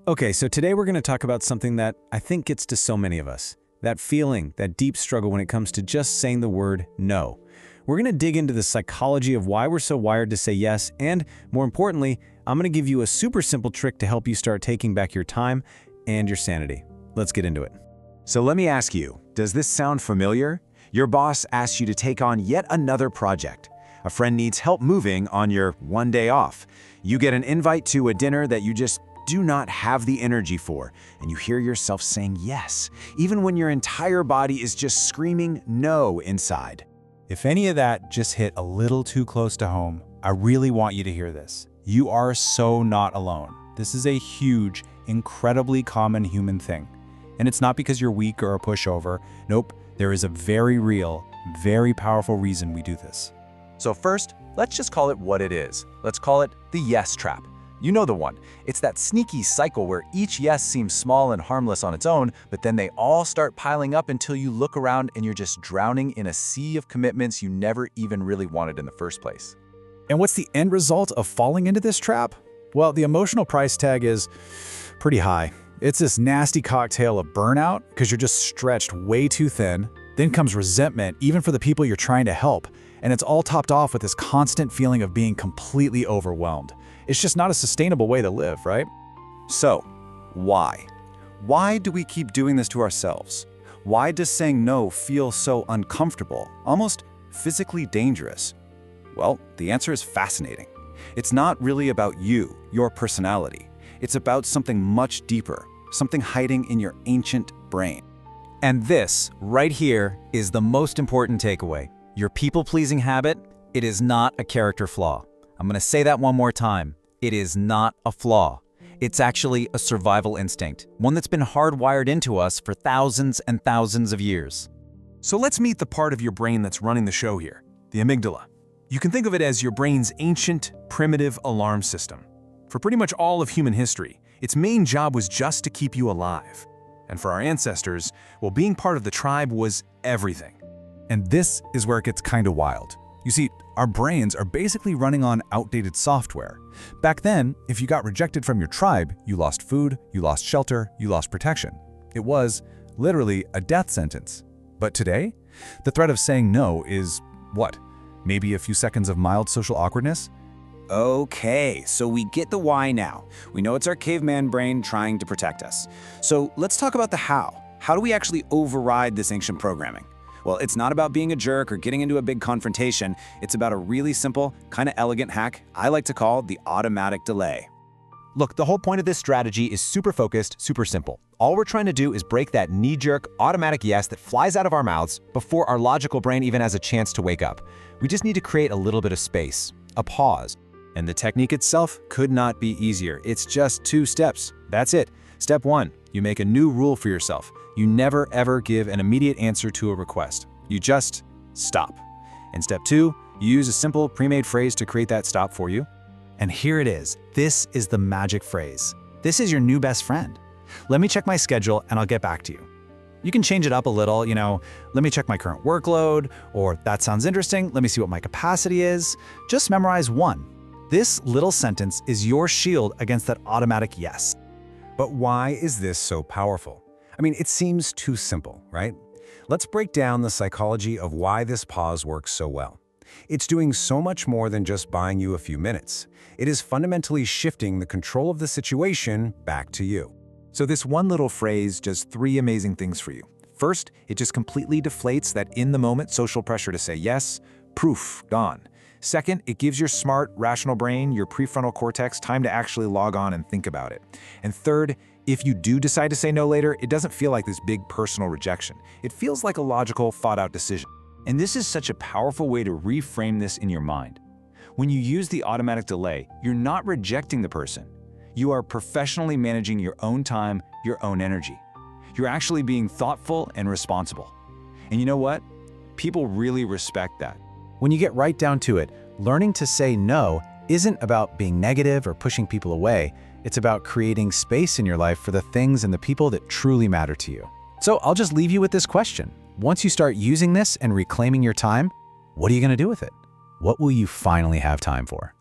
Okay, so today we're going to talk about something that I think gets to so many of us. That feeling, that deep struggle when it comes to just saying the word no. We're going to dig into the psychology of why we're so wired to say yes, and more importantly, I'm going to give you a super simple trick to help you start taking back your time and your sanity. Let's get into it. So let me ask you, does this sound familiar? Your boss asks you to take on yet another project. A friend needs help moving on your one day off. You get an invite to a dinner that you just do not have the energy for, and you hear yourself saying yes, even when your entire body is just screaming no inside. If any of that just hit a little too close to home, I really want you to hear this. You are so not alone. This is a huge, incredibly common human thing. And it's not because you're weak or a pushover. Nope, there is a very real, very powerful reason we do this. So first, let's just call it what it is. Let's call it the yes trap. You know the one. It's that sneaky cycle where each yes seems small and harmless on its own, but then they all start piling up until you look around and you're just drowning in a sea of commitments you never even really wanted in the first place. And what's the end result of falling into this trap? Well, the emotional price tag is pretty high. It's this nasty cocktail of burnout because you're just stretched way too thin. Then comes resentment, even for the people you're trying to help. And it's all topped off with this constant feeling of being completely overwhelmed. It's just not a sustainable way to live, right? So, why? Why do we keep doing this to ourselves? Why does saying no feel so uncomfortable, almost physically dangerous? Well, the answer is fascinating. It's not really about you, your personality. It's about something much deeper, something hiding in your ancient brain. And this, right here, is the most important takeaway. Your people-pleasing habit, it is not a character flaw. I'm going to say that one more time. It is not a flaw. It's actually a survival instinct, one that's been hardwired into us for thousands and thousands of years. So let's meet the part of your brain that's running the show here, the amygdala. You can think of it as your brain's ancient, primitive alarm system. For pretty much all of human history, its main job was just to keep you alive. And for our ancestors, well, being part of the tribe was everything. And this is where it gets kind of wild. You see, our brains are basically running on outdated software. Back then, if you got rejected from your tribe, you lost food, you lost shelter, you lost protection. It was literally a death sentence. But today, the threat of saying no is what? Maybe a few seconds of mild social awkwardness? Okay, so we get the why now. We know it's our caveman brain trying to protect us. So let's talk about the how. How do we actually override this ancient programming? Well, it's not about being a jerk or getting into a big confrontation. It's about a really simple, kind of elegant hack I like to call the automatic delay. Look, the whole point of this strategy is super focused, super simple. All we're trying to do is break that knee-jerk, automatic yes that flies out of our mouths before our logical brain even has a chance to wake up. We just need to create a little bit of space, a pause. And the technique itself could not be easier. It's just 2 steps. That's it. Step 1, you make a new rule for yourself. You never ever give an immediate answer to a request. You just stop. And step 2, you use a simple pre-made phrase to create that stop for you. And here it is. This is the magic phrase. This is your new best friend. Let me check my schedule and I'll get back to you. You can change it up a little, let me check my current workload, or that sounds interesting, let me see what my capacity is. Just memorize one. This little sentence is your shield against that automatic yes. But why is this so powerful? I mean, it seems too simple, right? Let's break down the psychology of why this pause works so well. It's doing so much more than just buying you a few minutes. It is fundamentally shifting the control of the situation back to you. So this one little phrase does 3 amazing things for you. First, it just completely deflates that in-the-moment social pressure to say yes, poof, gone. Second, it gives your smart, rational brain, your prefrontal cortex, time to actually log on and think about it. And third, if you do decide to say no later, it doesn't feel like this big personal rejection. It feels like a logical, thought-out decision. And this is such a powerful way to reframe this in your mind. When you use the automatic delay, you're not rejecting the person. You are professionally managing your own time, your own energy. You're actually being thoughtful and responsible. And you know what? People really respect that. When you get right down to it, learning to say no isn't about being negative or pushing people away. It's about creating space in your life for the things and the people that truly matter to you. So I'll just leave you with this question. Once you start using this and reclaiming your time, what are you going to do with it? What will you finally have time for?